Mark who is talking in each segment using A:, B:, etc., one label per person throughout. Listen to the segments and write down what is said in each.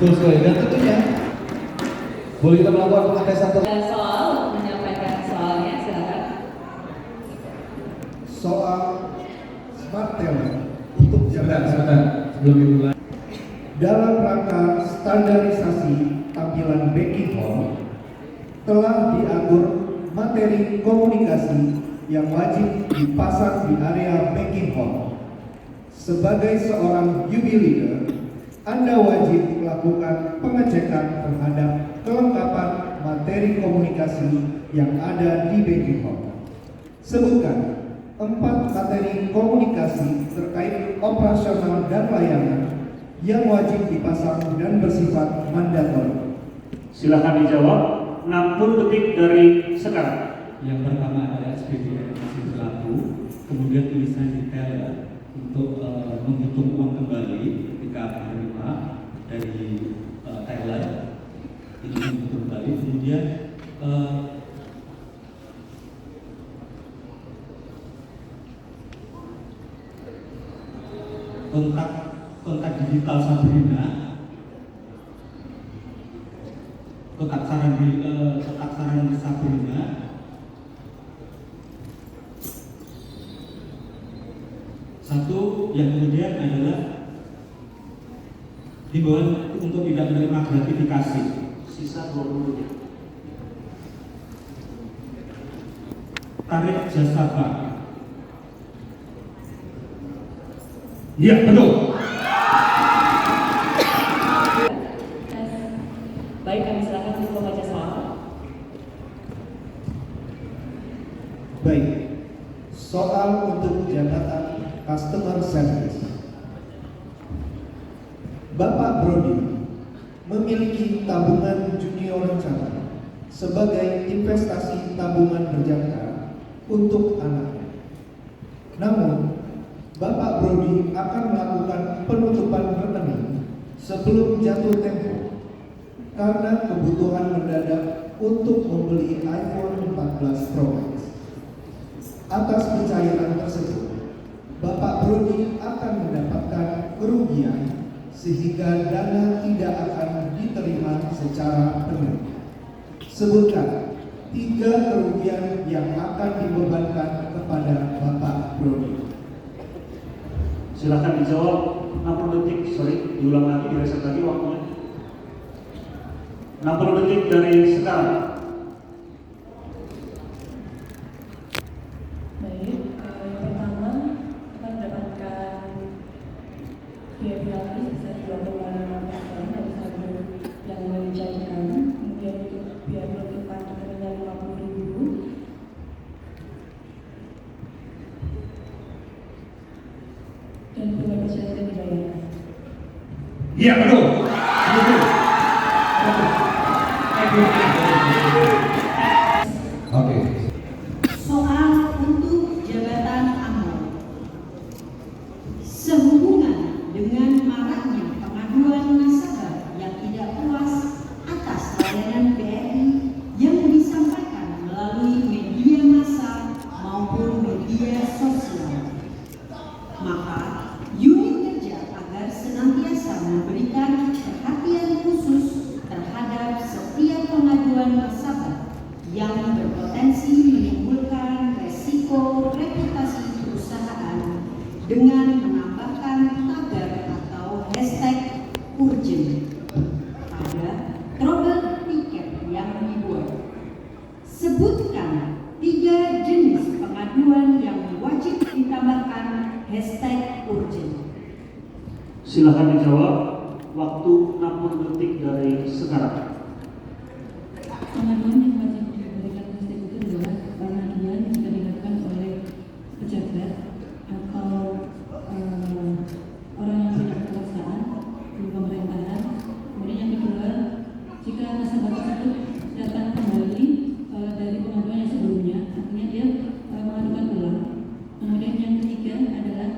A: Betul sekali. Dan tentunya boleh kita melakukan pengetesan
B: soal menyampaikan soalnya, silakan.
C: Soal smart teller untuk
A: sebentar sebelum dimulai.
C: dalam rangka standarisasi tampilan backing hall telah diatur materi komunikasi yang wajib dipasang di area backing hall. Sebagai seorang UB leader, Anda wajib melakukan pengecekan terhadap kelengkapan materi komunikasi yang ada di backing hall. Sebutkan 4 materi komunikasi terkait operasional dan layanan yang wajib dipasang dan bersifat mandatori.
D: Silakan dijawab 60 detik dari sekarang.
E: Yang pertama adalah SPDN masih berlaku, kemudian tulisan detail untuk menghitung uang kembali ketika menerima dari teller ini menghitung kembali, kemudian kontak digital Sabrina, kotak saran Sabrina. Satu yang kemudian adalah himbauan untuk tidak menerima gratifikasi.
D: Sisa 20 menit.
E: Tarif jasa bank.
A: Iya, betul.
B: Baik, kami silakan untuk membaca soal.
C: Baik, soal untuk jabatan Customer Service. Bapak Brody memiliki tabungan junior rencana sebagai investasi tabungan berjangka untuk anaknya. Namun, Bapak Brody akan melakukan penutupan rekening sebelum jatuh tempo karena kebutuhan mendadak untuk membeli iPhone 14 Pro Max. Atas pencairan tersebut, Bapak Brody akan mendapatkan kerugian sehingga dana tidak akan diterima secara penuh. Sebutkan 3 kerugian yang akan dibebankan kepada Bapak Brody.
D: Silakan dijawab 60 detik. Diulang lagi, direset lagi waktunya. 60 detik dari sekarang.
B: Baik, yang pertama akan mendapatkan biaya penalti sebesar 2,5% dari saldo yang mencairkan. Kemudian untuk biaya penutupan rekeningnya 50.000. Dan bunga percayaan dibayarkan.
A: Iya, betul. Oke.
F: Soal untuk jabatan AMRO. Sehubungan dengan maraknya pengaduan nasabah yang tidak puas atas layanan BRI yang disampaikan melalui media massa maupun media sosial, maka unit kerja agar senantiasa memberikan perhatian khusus terhadap setiap pengaduan nasabah yang berpotensi menimbulkan resiko reputasi perusahaan dengan menambahkan tagar atau hashtag urgent pada trouble tiket yang dibuat. Sebutkan 3 jenis pengaduan yang wajib ditambahkan hashtag urgent.
D: Silakan dijawab waktu 60 detik dari sekarang.
G: Pengaduan yang wajib diberikan hashtag itu adalah pengaduan yang dilakukan oleh pejabat atau orang yang punya kekuasaan di pemerintahan. Kemudian yang kedua, jika nasabah tersebut datang kembali dari pengaduan yang sebelumnya, artinya dia mengadukan ulang. Kemudian yang ketiga adalah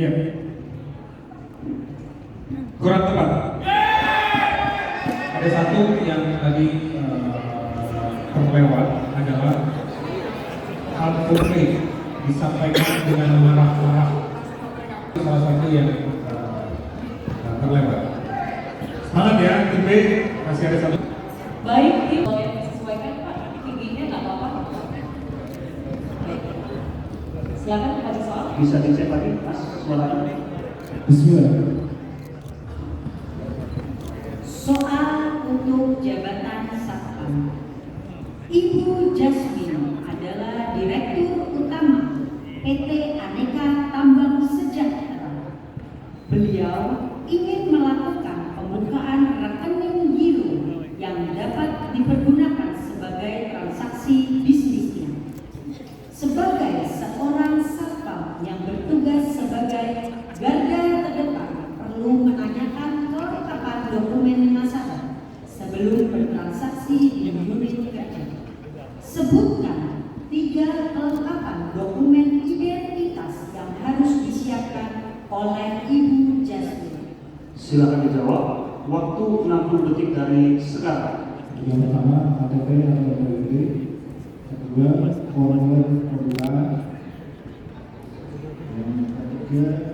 H: Ya. Kurang tepat. Ada satu yang tadi terlewat adalah hal konkret disampaikan dengan marah-marah. Salah satu yang terlewat. Semangat ya, tim B, masih ada satu.
B: Baik, tim boleh disesuaikan Pak, tingginya nggak apa-apa. Silakan baca soal.
D: Bisa dicek lagi Mas suaranya.
A: Bismillah.
F: Soal untuk jabatan Satpam. Ibu Jasmine adalah Direktur Utama PT Aneka Tambang Sejahtera. Beliau ingin melakukan pembukaan rekening giro yang dapat dipergunakan sebagai transaksi bisnisnya. Sebagai seorang satpam yang bertugas sebagai garda terdepan, perlu menanyakan kelengkapan dokumen nasabah sebelum bertransaksi di unit kerja. Sebutkan 3 kelengkapan dokumen identitas yang harus disiapkan oleh Ibu Jasmine.
D: Silakan dijawab. Waktu 60 detik dari sekarang.
A: Yang pertama KTP atau KTP. Kedua formulir formular. Yang ketiga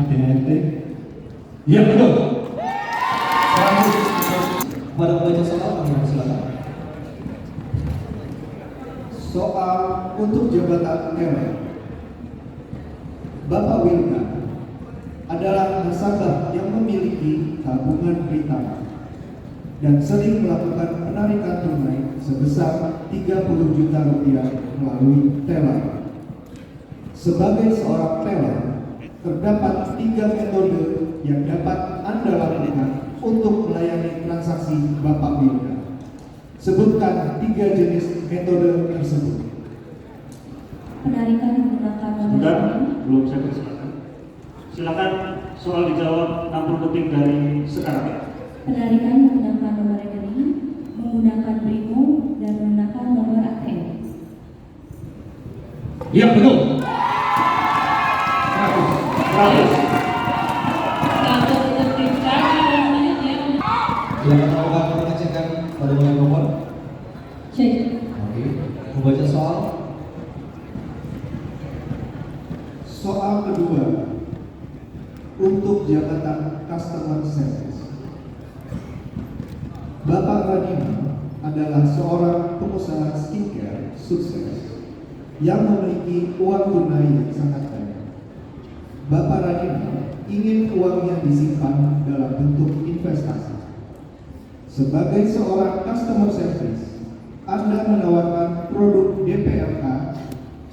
A: ADRT.
H: Ya betul.
C: Pada pembaca soal, kami silakan. Soal untuk jabatan teller. Bapak Wilna adalah nasabah yang memiliki tabungan Britama dan sering melakukan penarikan tunai sebesar 30 juta rupiah melalui teller. Sebagai seorang teller, terdapat 3 metode yang dapat Anda lakukan untuk melayani transaksi Bapak Wilna. Sebutkan 3 jenis metode tersebut.
B: Penarikan menggunakan
D: Sebentar, belum saya persilakan. Silakan soal dijawab 60 detik dari sekarang.
B: penarikan menggunakan nomor rekening, menggunakan Brimo, dan menggunakan nomor ATM.
H: Ya betul. 100.
G: Satu detik lagi dan selanjutnya
A: Silakan melakukan pengecekan pada mulai nomor.
B: Cek.
A: Oke. Membaca soal.
C: Soal kedua untuk jabatan customer service. Bapak Radina adalah seorang pengusaha skincare sukses yang memiliki uang tunai yang sangat banyak. Bapak Radina ingin uang yang disimpan dalam bentuk investasi. Sebagai seorang customer service, Anda menawarkan produk DPLK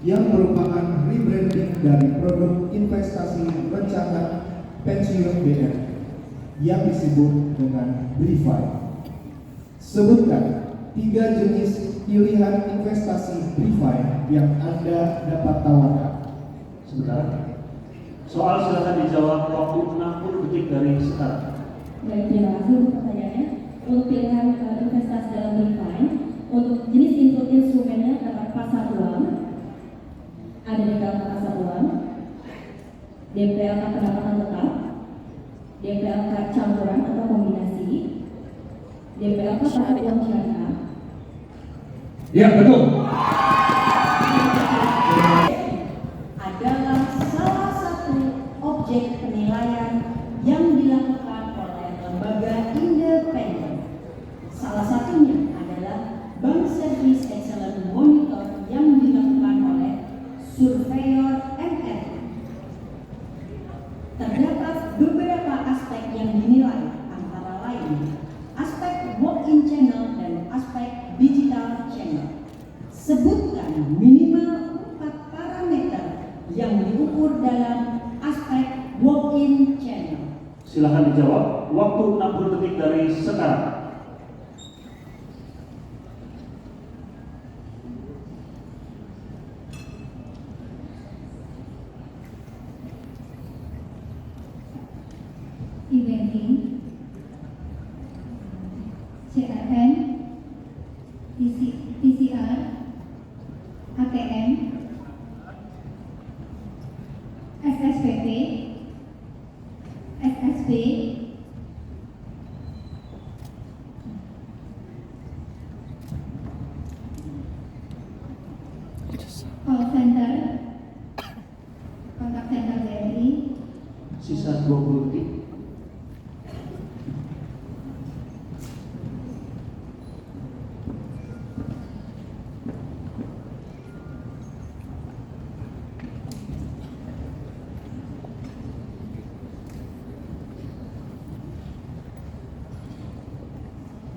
C: yang merupakan rebranding dari produk investasi rencana pensiun BR yang disebut dengan BRIFI. Sebutkan 3 jenis pilihan investasi BRIFI yang Anda dapat tawarkan.
D: Sebentar. Soal silakan dijawab waktu 60 detik dari sekarang.
B: Baik, terima kasih untuk pertanyaannya. Untuk pilihan investasi dalam DeFi, untuk jenis instrumennya terdapat pasar uang, ada DPLK pasar uang, DPLK pendapatan tetap, DPLK campuran atau kombinasi, DPLK pasar uang syariah.
H: Ya betul.
F: Adalah salah satu objek penilaian yang dilakukan oleh lembaga independen. Salah satunya adalah Bank Service Excellence Monitor yang dilakukan oleh Surveyor MRI. Terdapat beberapa aspek yang dinilai, antara lain aspek walk-in channel dan aspek digital channel. Sebutkan minimal 4 parameter yang diukur dalam aspek walk-in channel.
D: Silakan dijawab. Waktu 60 detik dari sekarang.
I: e-banking, CRM, PCR, ATM, SSPP, SSB, call center, kontak center BRI,
D: Sisa 20 detik.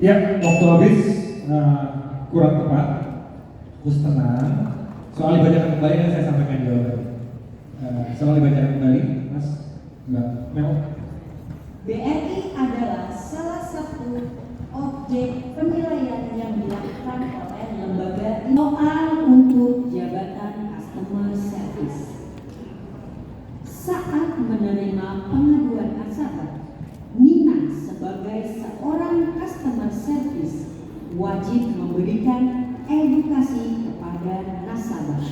H: Ya, waktu habis kurang tepat. Terus tenang. Soal dibacakan kembali yang saya sampaikan jawaban. Soal dibacakan kembali, Mas. Mbak Mel.
F: BRI adalah salah satu objek penilaian yang dilakukan oleh lembaga soal untuk jabatan customer service. Saat menerima pengaduan nasabah, Nina sebagai seorang customer service wajib memberikan edukasi kepada nasabah.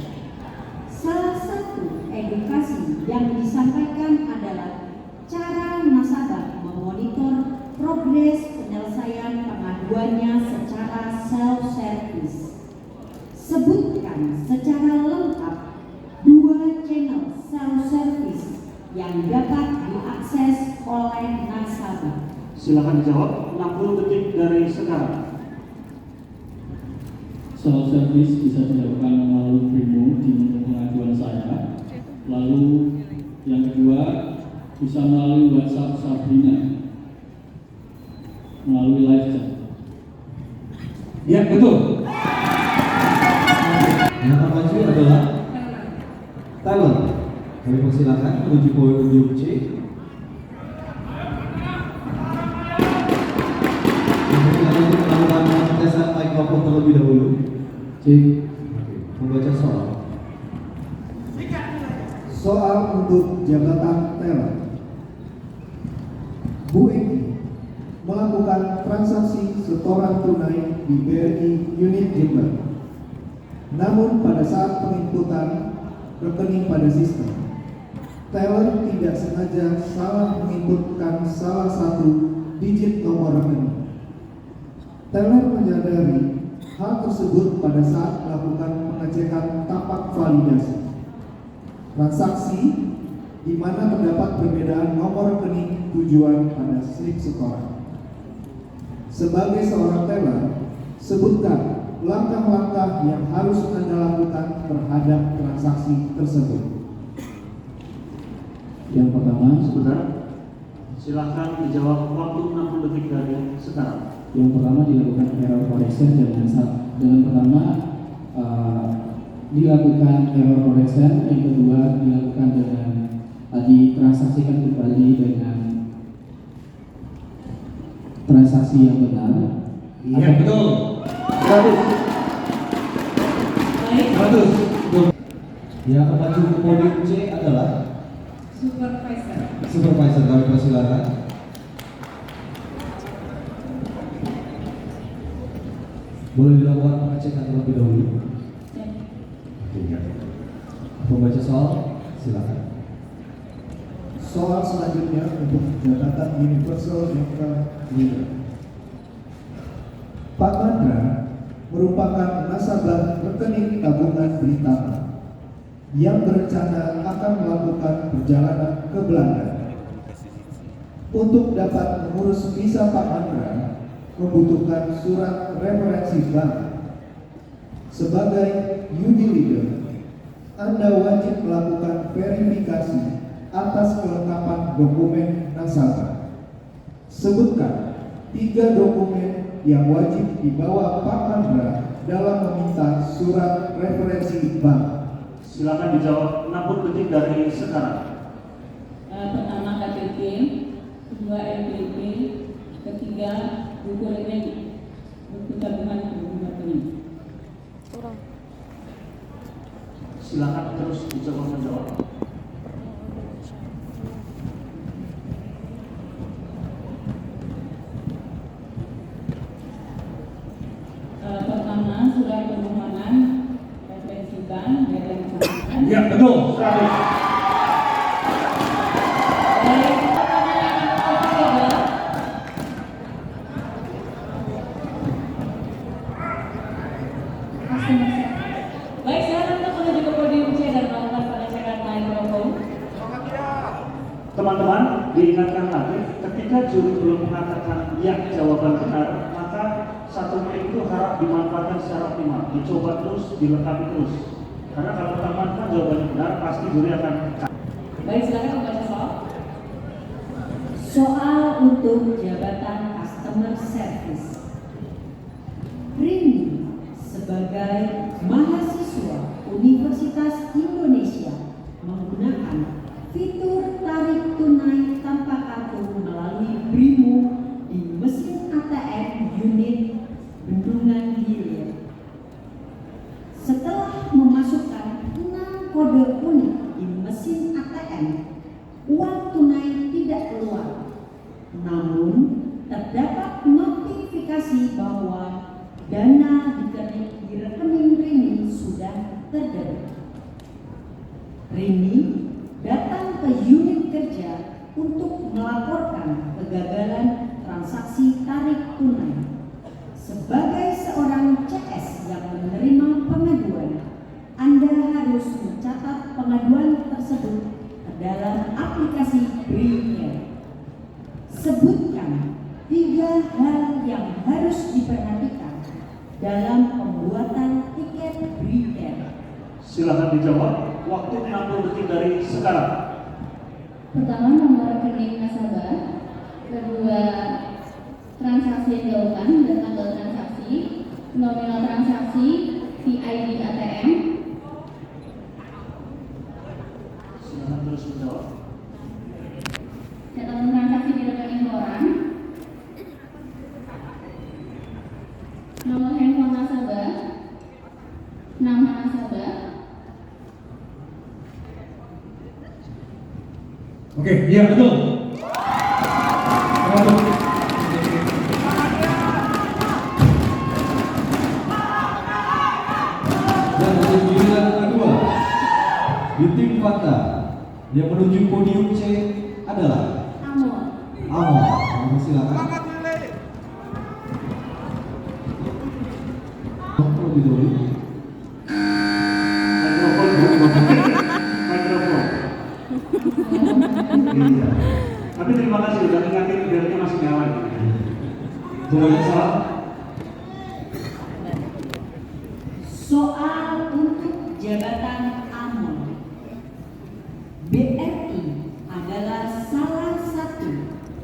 F: Salah satu edukasi yang disampaikan adalah cara nasabah memonitor progres penyelesaian pengaduannya secara self-service. Sebutkan secara lengkap 2 channel self-service yang dapat diakses oleh nasabah.
D: Silakan dijawab 60 detik dari sekarang.
J: Self-service bisa dilakukan melalui Brimo di menu pengaduan saya. Lalu yang kedua bisa melalui WhatsApp Sabrina, melalui live chat.
H: Ya, betul.
C: Yang akan maju adalah Tyler. Kami persilakan menuju podium C. Kemudian untuk melakukan pengetesan mikrofon terlebih dahulu. C. Membaca soal. Soal untuk jabatan teller. Bu Eki melakukan transaksi setoran tunai di BRI unit Jember. Namun pada saat penginputan rekening pada sistem, teller tidak sengaja salah menginputkan salah satu digit nomor rekening. Teller menyadari hal tersebut pada saat melakukan pengecekan tapak validasi transaksi di mana terdapat perbedaan nomor rekening tujuan pada slip setoran. Sebagai seorang teller, sebutkan langkah-langkah yang harus Anda lakukan terhadap transaksi tersebut.
J: Yang pertama,
D: Sebentar. Silakan dijawab waktu 60 detik dari sekarang.
J: Yang pertama dilakukan error correction dengan pertama dilakukan error correction, yang kedua dilakukan dengan ditransaksikan kembali dengan transaksi yang benar.
H: Iya, betul.
D: Bagus.
H: Bagus.
C: Yang akan maju ke podium C adalah Supervisor. Kami persilakan. Boleh dilakukan pengecekan terlebih dahulu. Pembaca soal, silakan. Soal selanjutnya untuk jabatan Universal Banker Leader. Pak Mandra merupakan nasabah rekening tabungan Britama yang berencana akan melakukan perjalanan ke Belanda. Untuk dapat mengurus visa Pak Mandra, membutuhkan surat referensi bank. Sebagai UD leader, Anda wajib melakukan verifikasi atas kelengkapan dokumen nasabah. Sebutkan 3 dokumen yang wajib dibawa Pak Mandra dalam meminta surat referensi bank.
D: Silakan dijawab 60 detik dari sekarang.
G: Pertama KTP, kedua LPP, ketiga buku rekening, buku tabungan rekening.
D: Silakan terus menjawab.
H: betul.
B: Baik, pertanyaan yang ketiga. Baik, sekarang untuk menuju ke podium C dan melakukan pengecekan mikrofon.
D: Teman-teman, diingatkan lagi, ketika juri belum mengatakan ya jawaban benar, maka satu menit itu harap dimanfaatkan secara optimal, dicoba terus, dilengkapi terus. Karena kalau teman-teman jawabannya benar, pasti juri akan.
B: Baik, silakan membaca soal.
F: Soal untuk jabatan customer service. Rini sebagai mahasiswa Universitas Indonesia menggunakan fitur tarik tunai tanpa kartu melalui Brimo di mesin ATM unit Bendungan Hilir. Setelah memasukkan 6 kode unik di mesin ATM, uang tunai tidak keluar. Namun, terdapat notifikasi bahwa dana di rekening Rini sudah terdebit. Rini datang ke unit kerja untuk melaporkan kegagalan transaksi tarik tunai. Sebagai seorang CS yang menerima pengaduan, Anda harus mencatat pengaduan tersebut ke dalam aplikasi BriCare. Sebutkan 3 hal yang harus diperhatikan dalam pembuatan tiket BriCare.
D: Silakan dijawab. Waktu 60 detik dari sekarang.
I: Pertama, nomor rekening nasabah. Kedua, transaksi yang dilakukan dan tanggal transaksi. Nominal transaksi, VID ATM.
D: Silakan terus menjawab.
I: Catatan transaksi di rekening koran. Nomor handphone nasabah. Nama nasabah.
H: Oke, iya betul.
C: Dan untuk giliran kedua di tim Fanta yang menuju podium C adalah Amor. Kami silakan. Terlebih dahulu.
D: Mikrofon. Iya. Tapi terima kasih udah ingatin biarnya masih nyala. Jawaban salah.
F: Soal untuk jabatan AMON. BRI adalah salah satu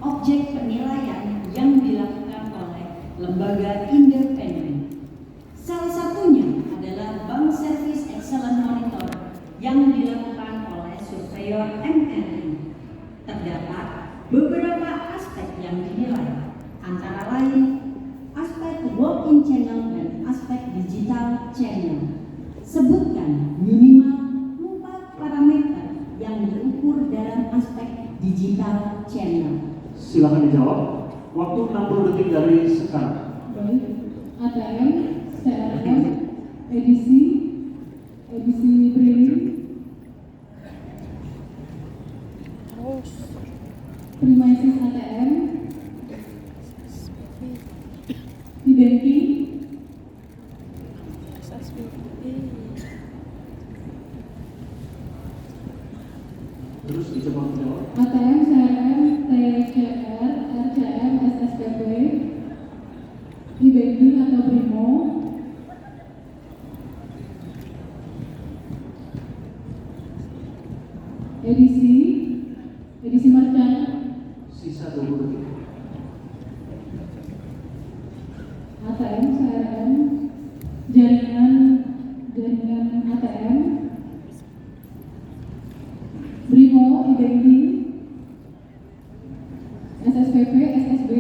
F: objek penilaian yang dilakukan oleh lembaga independen. Salah satunya adalah Bank Service Excellence Monitor yang dilakukan oleh surveyor MNI. Terdapat beberapa aspek yang dinilai, antara lain aspek walk-in channel dan aspek digital channel. Sebutkan minimal 4 parameter yang diukur dalam aspek digital channel.
D: Silakan dijawab. Waktu 60 detik dari sekarang.
G: Baik, ATM, CRM, edisi BRI, premises ATM, di banking,
D: Terus dicoba menjawab.
G: ATM, CRM, TCR, RCM, SSPP, di banking atau Brimo, edisi merchant,
D: Sisa 20 detik.
G: ATM, CRM, jaringan ATM, Brimo, e-banking, SSPP, SSB,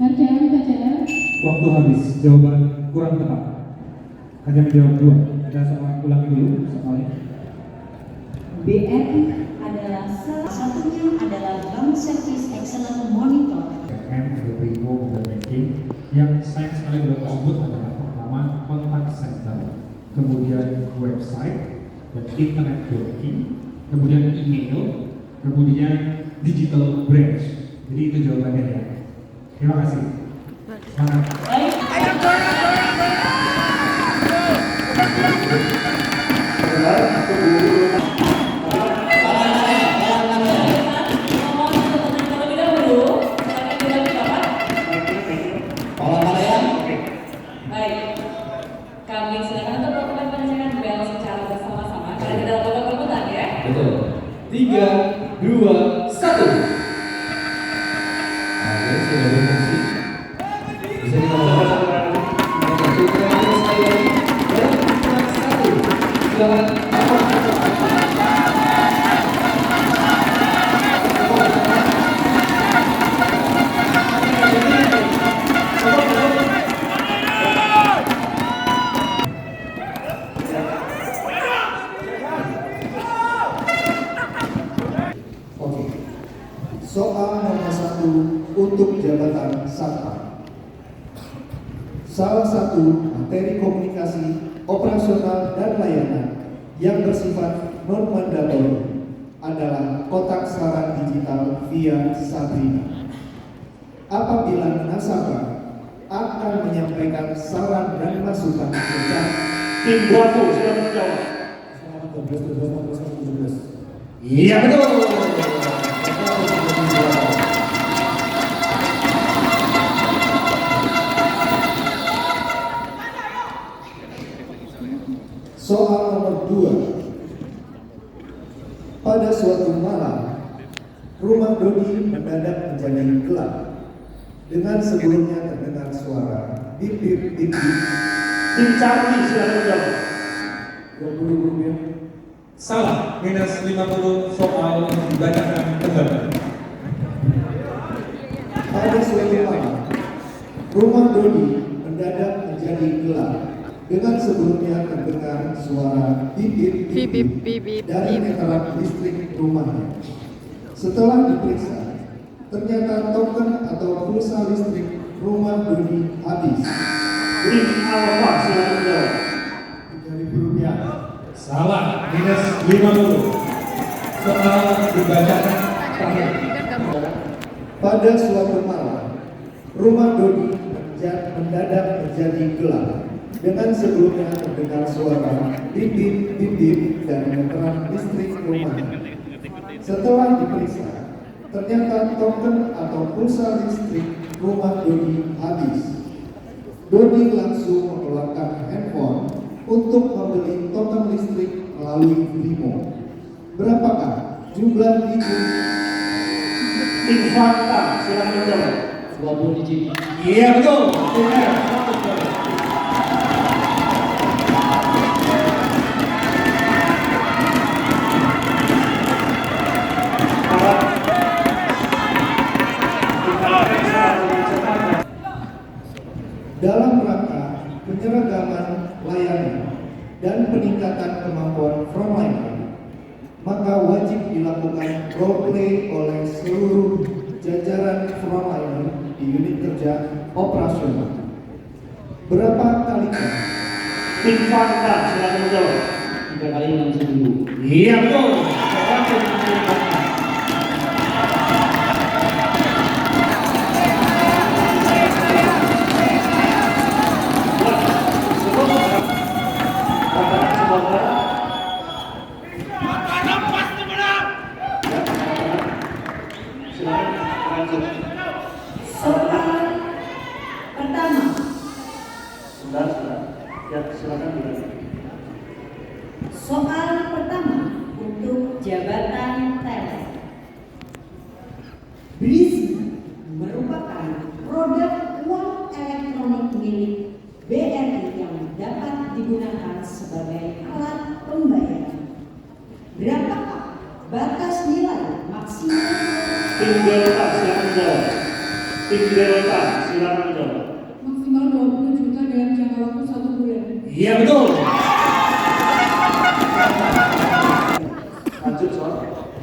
G: RCM, TCR.
H: Waktu habis, jawaban kurang tepat. Hanya menjawab 2. Ada soal ulangi dulu soalnya.
F: BRI adalah salah satunya adalah Bank Service Excellence Monitor.
A: Ada Brimo dan Banking. Yang saya sekali boleh tersebut adalah pertama kontak center, kemudian website,
H: dan internet banking, kemudian email, kemudian digital branch. Jadi itu jawabannya ya. Terima kasih. Semangat.
K: Kami silakan untuk melakukan pengecekan bel secara bersama-sama karena kita lakukan perebutan ya.
L: Betul. 3, 2, 1. Oke, sudah berfungsi. Bisa dikatakan. Satu terakhir sekali lagi. Dan 1. Silakan.
C: Soal nomor 1 untuk jabatan Satpam. Salah satu materi komunikasi, operasional, dan layanan yang bersifat non-mandatori adalah kotak saran digital via Sabrina. Apabila nasabah akan menyampaikan saran dan masukan tentang
D: Tim Bravo, silakan menjawab.
C: Iya betul. Soal nomor 2. Pada suatu malam, rumah Dodi mendadak menjadi gelap. Dengan sebelumnya terdengar suara bip bip bip bip.
D: Tim Charlie, silakan menjawab.
C: 20 rupiah.
H: Salah, minus 50 soal yang dibacakan kembali.
C: Pada suatu malam, rumah Dodi mendadak menjadi gelap. Dengan sebelumnya terdengar suara bip bip bip dari meteran listrik rumahnya. Setelah diperiksa, ternyata token atau pulsa listrik rumah Dodi habis.
D: Tim Alfa, silakan menjawab.
C: 3.000 rupiah.
H: Salah, minus 50 soal dibacakan terakhir.
C: Pada suatu malam, rumah Dodi mendadak menjadi gelap. Dengan sebelumnya terdengar suara bip bip bip bip dan meteran listrik rumahnya. Setelah diperiksa, ternyata token atau pulsa listrik rumah Dodi habis. Dodi langsung mengeluarkan handphone untuk membeli token listrik melalui Brimo. Berapakah jumlah digit?
D: Tim Fakta, silakan menjawab.
L: 20 digit.
H: Iya betul.
C: Dalam rangka penyeragaman layanan dan peningkatan kemampuan frontliner, maka wajib dilakukan role play oleh seluruh jajaran frontliner di unit kerja operasional. Berapa kali?
D: Tim Fakta, silakan menjawab.
L: 3 kali langsung dulu.
H: Iya betul.
F: Soal pertama.
D: Sudah. Ya, silakan dilanjut.
F: Soal pertama untuk jabatan teller. BRISMA merupakan produk uang elektronik milik BRI yang dapat digunakan sebagai alat pembayaran. Berapakah batas nilai maksimal?
D: Tim Delta, silakan menjawab. Tim Delta, silakan menjawab.
G: Maksimal 20 juta dalam jangka waktu 1 bulan.
H: Iya betul.
D: Lanjut soal.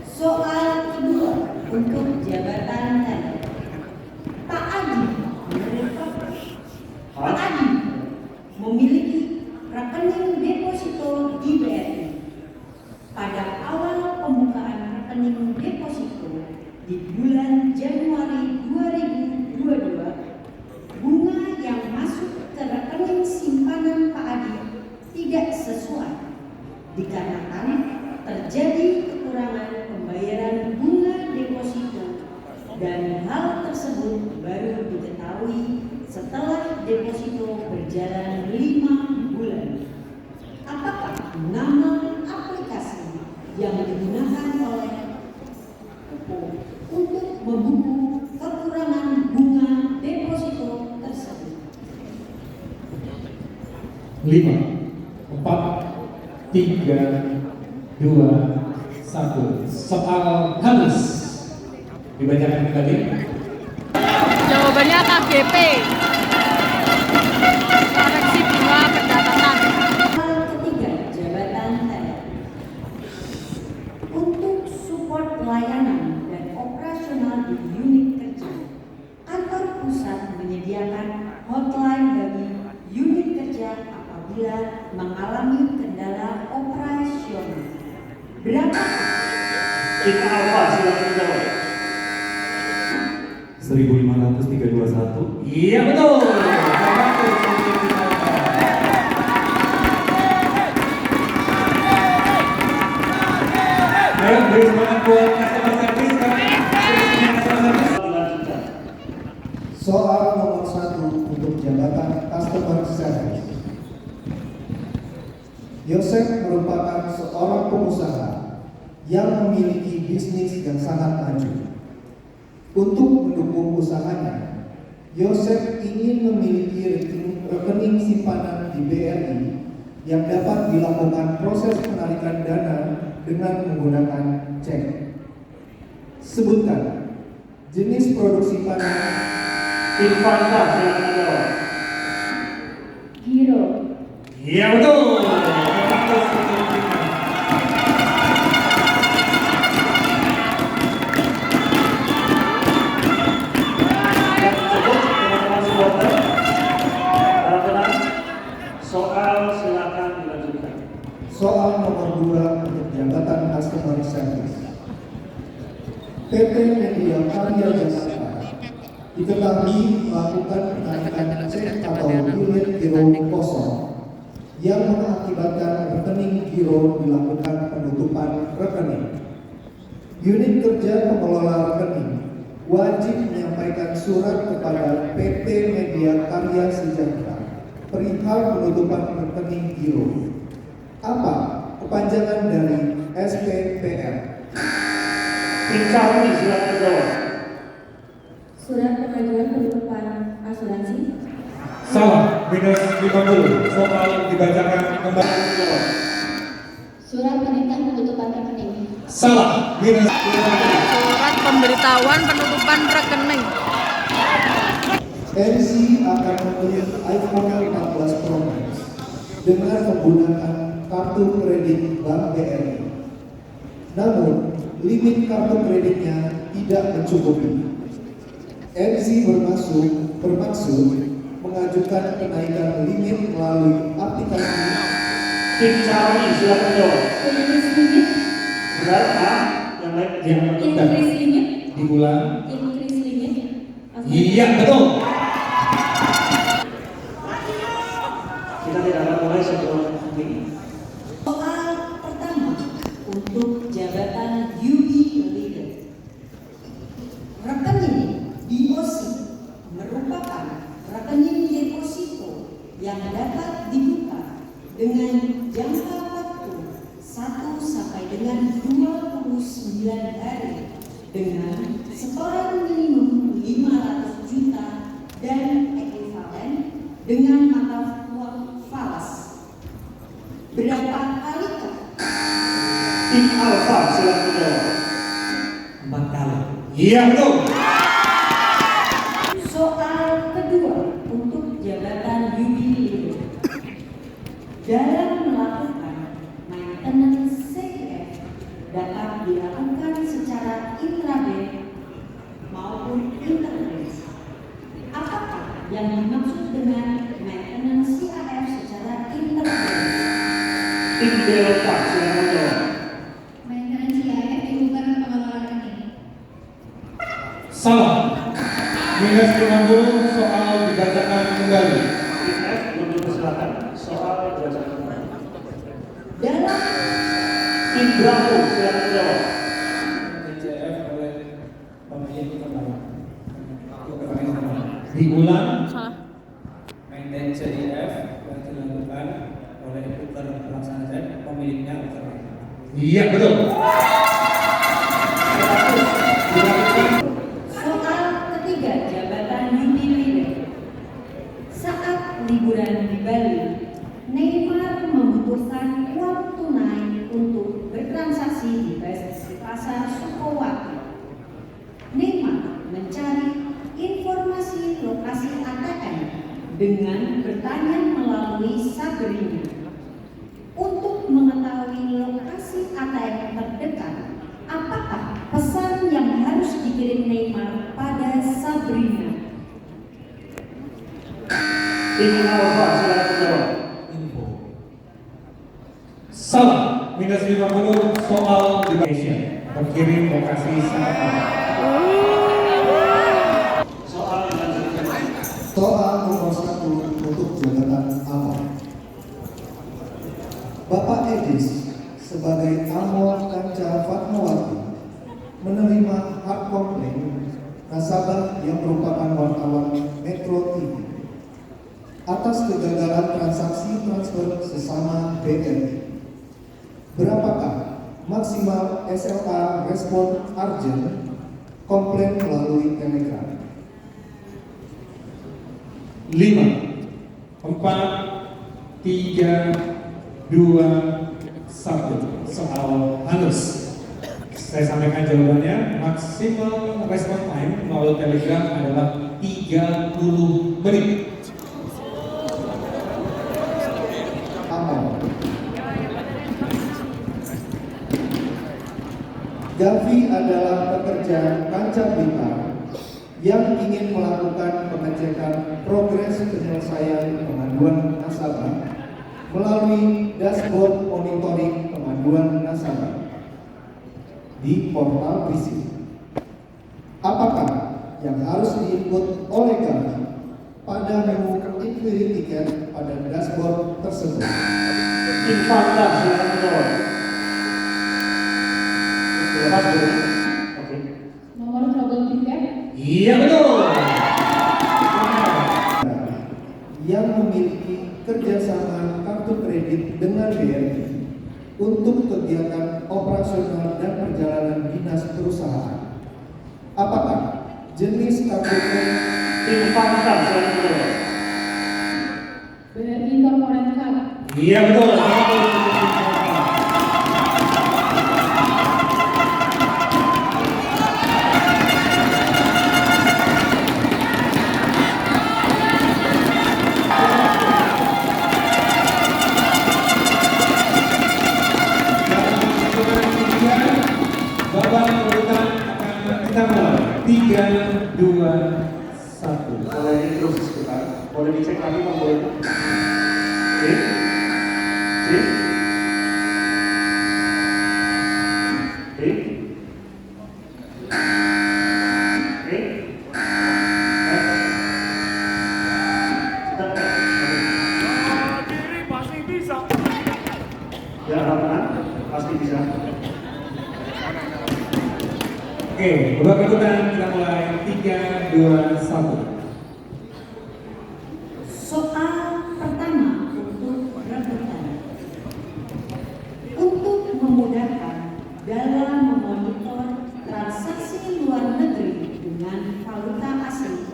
F: Soal kedua untuk jabatan teller. Pak Adi memiliki rekening deposito di BRI. Januari 2022, bunga yang masuk ke rekening simpanan Pak Adi tidak sesuai dikarenakan terjadi kekurangan pembayaran bunga deposito, dan hal tersebut baru diketahui setelah deposito berjalan 5 bulan. Apakah nama aplikasi yang digunakan oleh untuk membuku kekurangan bunga deposito tersebut?
H: 5, 4, 3, 2, 1. Soal habis. Dibacakan kembali.
K: Jawabannya KGP. Koreksi bunga pendapatan.
F: Hal ketiga, jabatan teller. Untuk support pelayanan dan operasional di unit kerja, kantor pusat menyediakan hotline bagi unit kerja apabila mengalami kendala operasional. Berapa?
D: Tim Alfa silakan jawab.
L: 1531.
H: Iya betul. Ayo beri semangat buat customer service kami.
C: Soal nomor 1 untuk jabatan customer service. Yosef merupakan seorang pengusaha yang memiliki bisnis yang sangat maju. Untuk mendukung usahanya, Yosef ingin memiliki rekening simpanan di BRI yang dapat dilakukan proses penarikan dana dengan menggunakan cek. Sebutkan jenis produk simpanan.
D: Tim Fanta silakan jawab.
I: Giro.
H: Iya betul.
D: Soal silakan dilanjutkan.
C: Soal nomor 2 untuk jabatan customer service. PT Media Karya Jakarta diketahui melakukan penarikan cek atau unit giro kosong yang mengakibatkan rekening giro dilakukan penutupan rekening. Unit kerja pengelola rekening wajib menyampaikan surat kepada PT Media Karya Sejahtera perihal penutupan rekening giro. Apa kepanjangan dari SPPR?
D: Tim Charlie silakan jawab.
B: Surat pengajuan penutupan asuransi.
H: Salah, minus 50. Soal dibacakan kembali.
I: Surat perintah penutupan rekening.
H: Salah, minus 50.
K: Surat pemberitahuan penutupan rekening.
C: NC akan membeli iPhone 14 Pro Max dengan menggunakan kartu kredit Bank BRI. Namun, limit kartu kreditnya tidak mencukupi. NC bermaksud mengajukan kenaikan limit melalui aplikasi.
D: Tim Charlie silakan jawab.
B: Increase limit.
D: Benar Pak? Yang lain
B: Increase limit.
H: Diulang.
B: Increase limit.
H: Iya betul.
D: Kita tidak akan mulai sebelum ini.
F: Soal pertama untuk jabatan UB Leader. Rekening DOC merupakan rekening deposito yang dapat dibuka dengan jangka waktu 1 sampai dengan 29 hari dengan setoran minimum 500 juta dan ekuivalen dengan mata uang falas. Berapa kalikah?
D: Tim Alfa silakan jawab.
L: 4 kali.
H: Iya betul.
F: Soal kedua untuk jabatan UB Leader. Dalam melakukan maintenance CF dapat dilakukan secara intraday maupun interday. Apakah yang dimaksud dengan maintenance CAF secara intraday?
D: Tim Delta silakan jawab.
I: Maintenance IAF bukan pengelola rekening.
H: Salah. Minus 50 soal dibacakan kembali.
D: F untuk silakan soal dibacakan kembali.
F: Dalam
D: Ibrahim silakan jawab.
H: DCF oleh pemilih kembali. Diulang. Maintain CIF yang dilakukan oleh puter pelaksana cek pemiliknya alternatif. Iya betul.
F: soal ketiga, jabatan Yudi Wide. Saat liburan di Bali, Neymar membutuhkan uang tunai untuk bertransaksi di pasar Sukowati. Neymar mencari informasi lokasi ATM dengan bertanya melalui Sabrina. Untuk mengetahui lokasi ATM terdekat, apakah pesan yang harus dikirim Neymar pada Sabrina?
D: Tim Alfa silakan jawab.
H: Salah. Minus 50 soal dibacakan. Berkirim lokasi saat apa?
D: Soal dilanjutkan.
C: Soal nomor 1 untuk jabatan apa? Bapak Edis sebagai Amor Kanca Fatmawati menerima hak komplain nasabah yang merupakan wartawan Metro TV atas kegagalan transaksi transfer sesama BRI. Berapakah maksimal SLA respon urgent komplain melalui Telegram?
H: 5, 4, 3, 2, 1. Soal halus. Saya sampaikan jawabannya. Maksimal respon time melalui Telegram adalah 30 menit.
C: Aman. Gavi adalah pekerja Kanca Blitar yang ingin melakukan pengecekan progres penyelesaian pengaduan nasabah melalui dashboard monitoring pengaduan nasabah di portal Visi. Apakah yang harus diinput oleh Gavi pada menu inquiry tiket pada dashboard tersebut?
D: Infanta silakan jawab. Oke.
I: Nomor trouble tiket
H: Iya betul.
C: Yang memiliki kerjasama kartu kredit dengan BRI untuk kegiatan operasional dan perjalanan dinas perusahaan. Apakah jenis kartu kredit?
D: Infanta silakan jawab.
I: BRI Corporate Card
H: Iya betul. Babak urutan akan kita mulai. 3, 2, 1.
D: Boleh terus sebentar. Boleh dicek lagi Bang, boleh? Cek. Cek. Cek. Cek.
M: Diri pasti bisa.
D: Ya, harapan pasti bisa.
H: Oke, babak urutan kita mulai. 3, 2, 1.
F: Soal pertama untuk rebutan. Untuk memudahkan dalam memonitor transaksi luar negeri dengan valuta asing,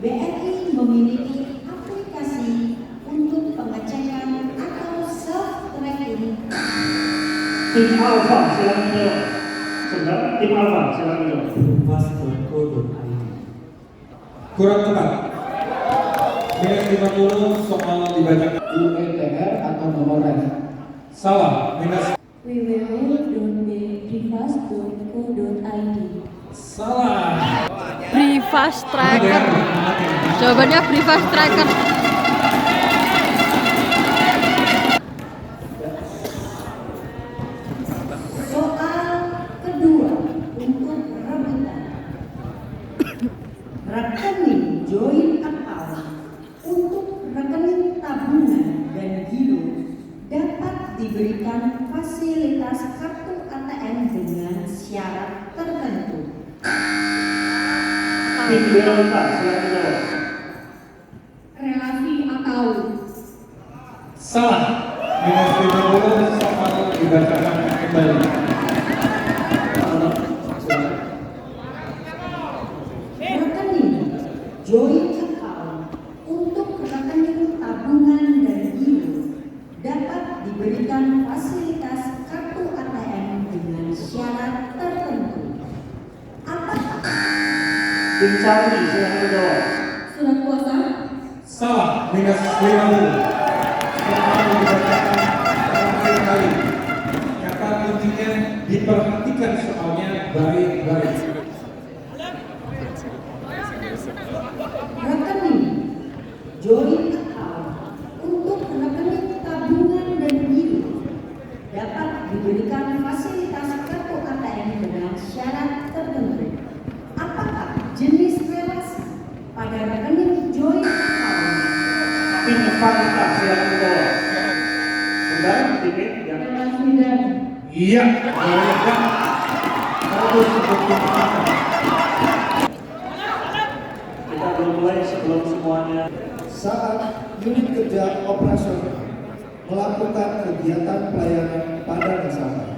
F: BRI memiliki aplikasi untuk pengecekan atau self-tracking.
D: Tim Alfa silakan jawab. Sebentar, tim Alfa silakan jawab.
L: Mas.co.id.
H: Kurang tepat. Minus 50 soal dibacakan.
A: UETR atau nomor ref?
H: Salah. Minus.
B: www.brivas.co.id.
H: Salah.
N: Brivas Tracker. Jawabannya Brivas Tracker.
F: Soal kedua untuk rebutan. rekening joint account untuk rekening tabungan dan giro dapat diberikan fasilitas kartu ATM dengan syarat tertentu.
I: Relasi atau
H: Salah. Minus 50 sama dibacakan kembali.
F: Rekening joint account untuk rekening tabungan dan giro dapat diberikan fasilitas kartu ATM dengan syarat tertentu. Apakah?
D: Dicari, silakan menjawab.
B: Surat kuasa.
H: Salah. Minus 50. Sama dibacakan kembali. Kata kuncinya diperhatikan soalnya baik-baik.
F: Rekening joint account untuk rekening tabungan dan giro dapat diberikan fasilitas kartu ATM dengan syarat tertentu. Apakah jenis relasi pada rekening joint account?
D: Tim Fakta, silakan menjawab. Benar, tim yang
I: relasi dan
H: Iya. Jawaban 120.
D: kita belum mulai sebelum semuanya.
C: Saat unit kerja operasional melakukan kegiatan pelayanan pada nasabah,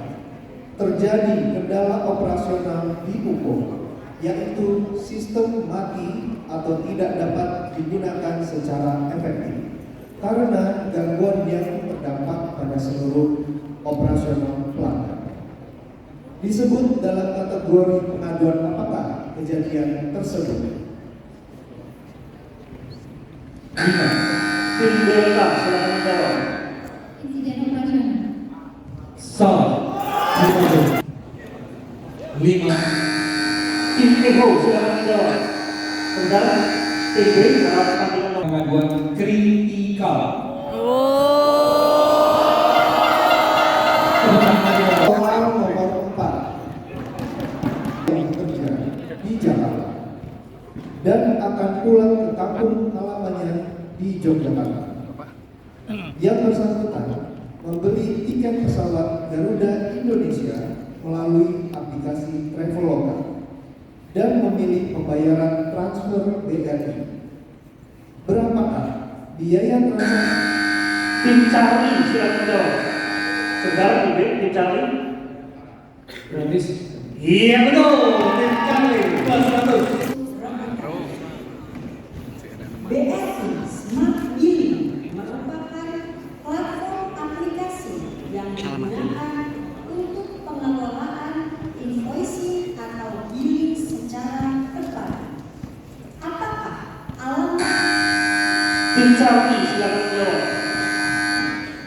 C: terjadi kendala operasional di UKO, yaitu sistem mati atau tidak dapat digunakan secara efektif karena gangguan yang berdampak pada seluruh operasional pelanggan. Disebut dalam kategori pengaduan apakah kejadian tersebut? 5.
D: Tim Delta, silakan menjawab.
I: insiden operasional.
H: Salah. 5.
D: Tim Evo, silakan menjawab. Benar, tim B, harapkan dengan
H: Pengaduan kritikal.
C: Soal nomor 4 yang bekerja di Jakarta dan akan pulang ke kampung halamannya di Yogyakarta. Yang bersangkutan membeli tiket pesawat Garuda Indonesia melalui aplikasi Traveloka dan memilih pembayaran transfer BRI. Berapakah biaya transaksi?
D: tim Charlie, silakan menjawab. Benar, tim B, tim Charlie.
H: Gratis.
D: Iya betul, tim Charlie. Plus 100.
F: BRI Smart Billing merupakan platform aplikasi yang digunakan untuk pengelolaan invoicing atau billing secara cepat. Apakah alamat
D: Tim Charlie, silakan menjawab.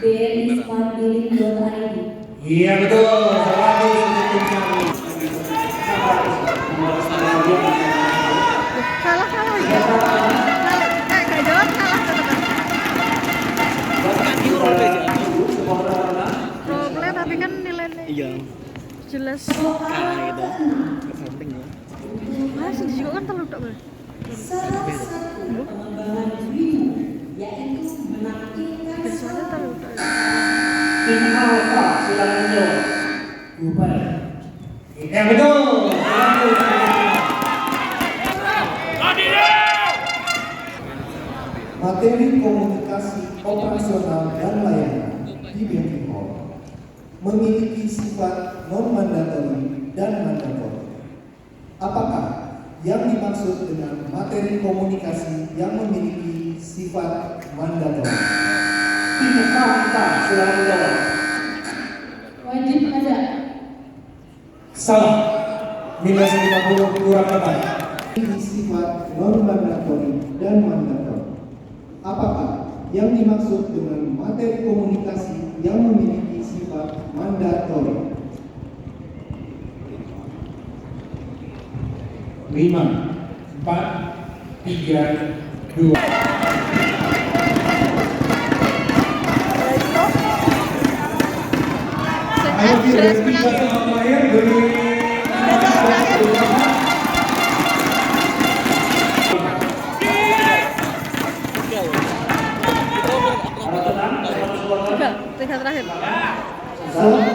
B: BRI Smart Billing.id.
H: Iya betul. 100 untuk tim Charlie.
N: Kalah ya. Gak jawab kalah tetap. Problem tapi kan nilainya jelas. Masih juga kan terlalu tak boleh.
F: salah satu pengembangan BRIMO yaitu menampilkan
N: Biasanya terlalu tak.
D: Tim Alpha, silakan menjawab.
H: Iya betul.
C: Materi komunikasi operasional dan layanan di banking hall memiliki sifat non-mandatori dan mandatori. Apakah yang dimaksud dengan materi komunikasi yang memiliki sifat mandatori?
D: Tim Fakta, silakan menjawab.
I: Wajib ada.
H: Salah. Minus 50 kurang tepat.
C: Ini sifat non-mandatori dan mandatori. Apakah yang dimaksud dengan materi komunikasi yang memiliki sifat mandatori?
H: 5, 4, 3, 2. Ayo verifikasi outlier dari
C: Salam